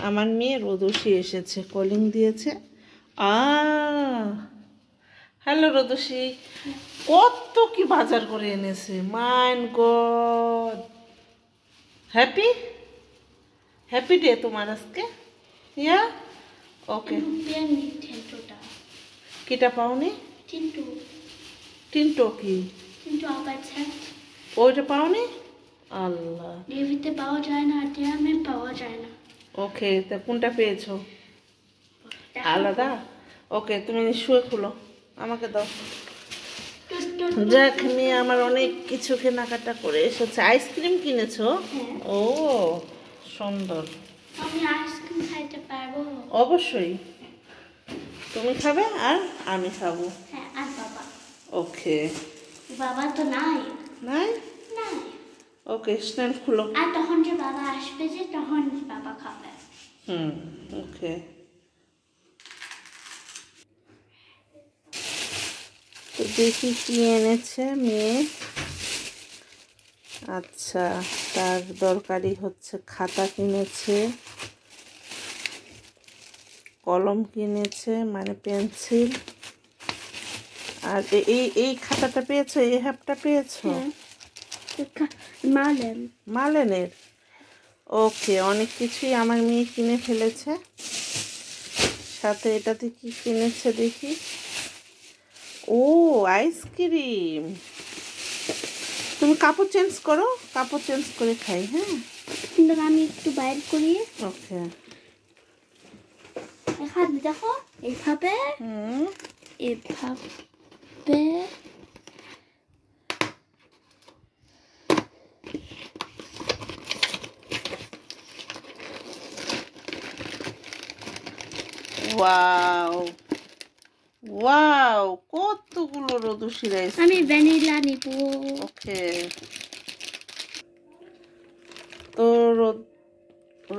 আমার মেয়ে রোদসী এসেছে, কলিং দিয়েছে। হ্যালো রোদসী, কত কি বাজার করে এনেছে, মাই গড। হ্যাপি হ্যাপি ডে তোমার আজকে। ইয়া ওকে। কিটা পাওনি? টিন্টো কি? ওইটা পাওনি? আল্লাহ, টিভিতে পাওয়া যায় না, টিএমএ পাওয়া যায় না। ওকে, তা কোনটা পেয়েছো? আলাদা? ওকে, তুমি শুয়ে খুলো, আমাকে দাও। যাক, মেয়ে আমার অনেক কিছু কেনাকাটা করে এসেছে। আইসক্রিম কিনেছো? ও সুন্দর। আমি আইসক্রিম খাইতে পারবো? অবশ্যই, তুমি খাবে আর আমি খাবো। হ্যাঁ, আর বাবা। ওকে। বাবা তো নাই। নাই? নাই। ওকে, স্ন্যাল খুলো। আর তখন যে বাবা আসবে, যে তখন বাবা খাবে। ওকে। তো দেখি কি এনেছে মেয়ে। আচ্ছা, তার দরকারি হচ্ছে খাতা কিনেছে, কলম কিনেছে, মানে পেন্সিল। আর এই খাতাটা পেয়েছো, এই হ্যাপটা পেয়েছো? মালেনের। ওকে, অনেক কিছুই আমার মেয়ে কিনে ফেলেছে। সাথে এটাতে কি কিনেছে দেখি। ও আইসক্রিম। তুমি কাপড় চেঞ্জ করো, কাপড় চেঞ্জ করে খাই। হ্যাঁ, কিন্তু আমি একটু বাইর করি। ওকে। এখানে দেখো, এইভাবে এইভাবে ওয়াও ওয়াও, কতগুলো রোদসির আইসক্রিম। আমি ভ্যানিলা নিব। ওকে। তো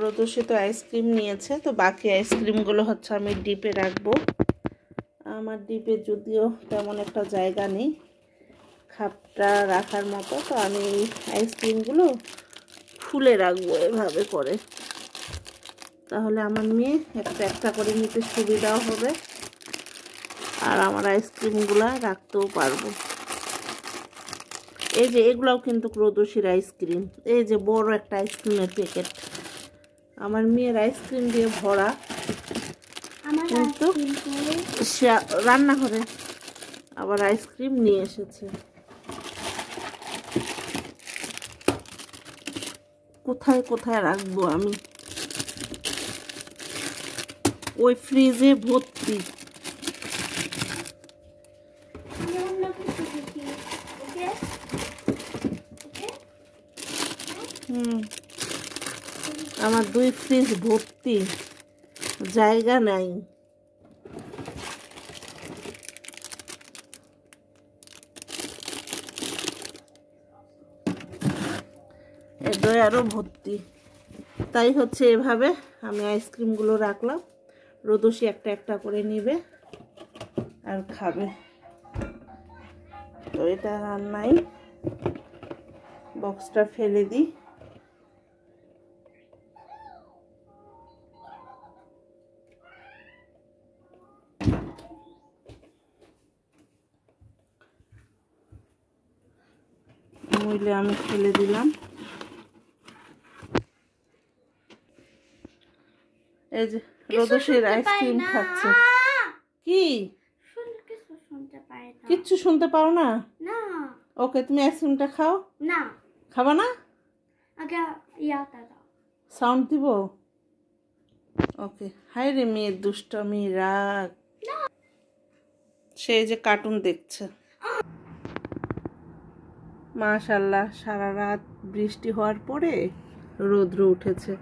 রোদসি তো আইসক্রিম নিয়েছে, তো বাকি আইসক্রিমগুলো হচ্ছে আমি ডিপে রাখবো। আমার ডিপে যদিও তেমন একটা জায়গা নেই খাপটা রাখার মতো, তো আমি এই আইসক্রিমগুলো ফুলে রাখবো এভাবে করে। তাহলে আমার মেয়ে একটা একটা করে নিতে সুবিধাও হবে, আর আমার আইসক্রিমগুলো রাখতেও পারবো। এই যে এগুলাও কিন্তু রোদসির আইসক্রিম। এই যে বড় একটা আইসক্রিমের প্যাকেট, আমার মেয়ের আইসক্রিম দিয়ে ভরা। কিন্তু রান্নাঘরে আবার আইসক্রিম নিয়ে এসেছে। কোথায় কোথায় রাখবো আমি? ওই ফ্রিজে ভর্তি। আমার 2 ফ্রিজ ভর্তি, জায়গা নাই। এটাই আরো ভর্তি। তাই হচ্ছে এভাবে আমি আইসক্রিমগুলো রাখলাম। রোদসি একটা একটা করে নিবে আর খাবে। তো এটা আর নাই, বক্সটা ফেলে দিই। নইলে আমি ফেলে দিলাম। এই যে রোদসির আইসক্রিম খাচ্ছে। কি? কিচ্ছু শুনতে পাও না? না। ওকে, তুমি আইসক্রিমটা খাও। না, খাবা না? আগে ইয়াটা দাও। সাউন্ড দিব। ওকে। হায় রে মেয়ের দুষ্টমি, রাগ। সে যে কার্টুন দেখছে। মাশাআল্লাহ, সারা রাত বৃষ্টি হওয়ার পরে রৌদ্র উঠেছে।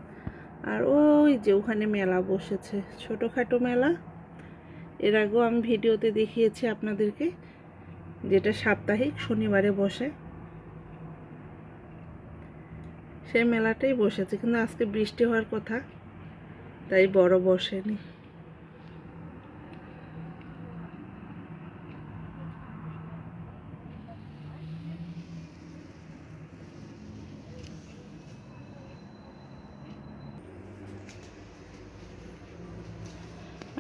আর ওই যে ওখানে মেলা বসেছে, ছোটোখাটো মেলা। এর আগেও আমি ভিডিওতে দেখিয়েছি আপনাদেরকে, যেটা সাপ্তাহিক শনিবারে বসে। সেই মেলাটাই বসেছে, কিন্তু আজকে বৃষ্টি হওয়ার কথা, তাই বড় বসেনি।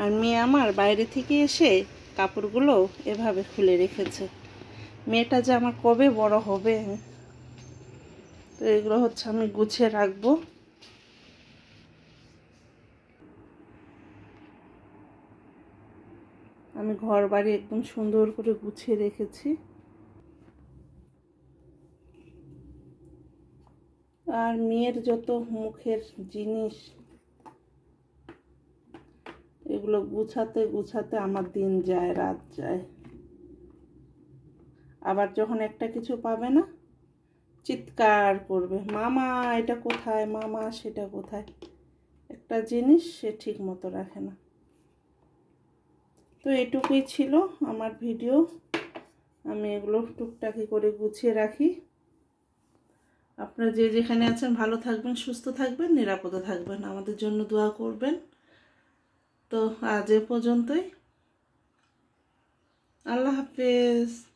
আর মেয়ে আমার বাইরে থেকে এসে কাপড়গুলো এভাবে খুলে রেখেছে। মেয়েটা যে আমার কবে বড় হবে। তো এগুলো হচ্ছে আমি গুছিয়ে রাখবো। আমি ঘর বাড়ি একদম সুন্দর করে গুছিয়ে রেখেছি। আর মেয়ের যত মুখের জিনিস, এগুলো গুছাতে গুছাতে আমার দিন যায়, রাত যায়। আবার যখন একটা কিছু পাবে না, চিৎকার করবে, মামা এটা কোথায়, মামা সেটা কোথায়। একটা জিনিস সে ঠিক মতো রাখে না। তো এটুকুই ছিল আমার ভিডিও। আমি এগুলো টুকটাকি করে গুছিয়ে রাখি। আপনারা যে যেখানে আছেন ভালো থাকবেন, সুস্থ থাকবেন, নিরাপদে থাকবেন, আমাদের জন্য দোয়া করবেন। তো আজ এ পর্যন্তই। আল্লাহ হাফেজ।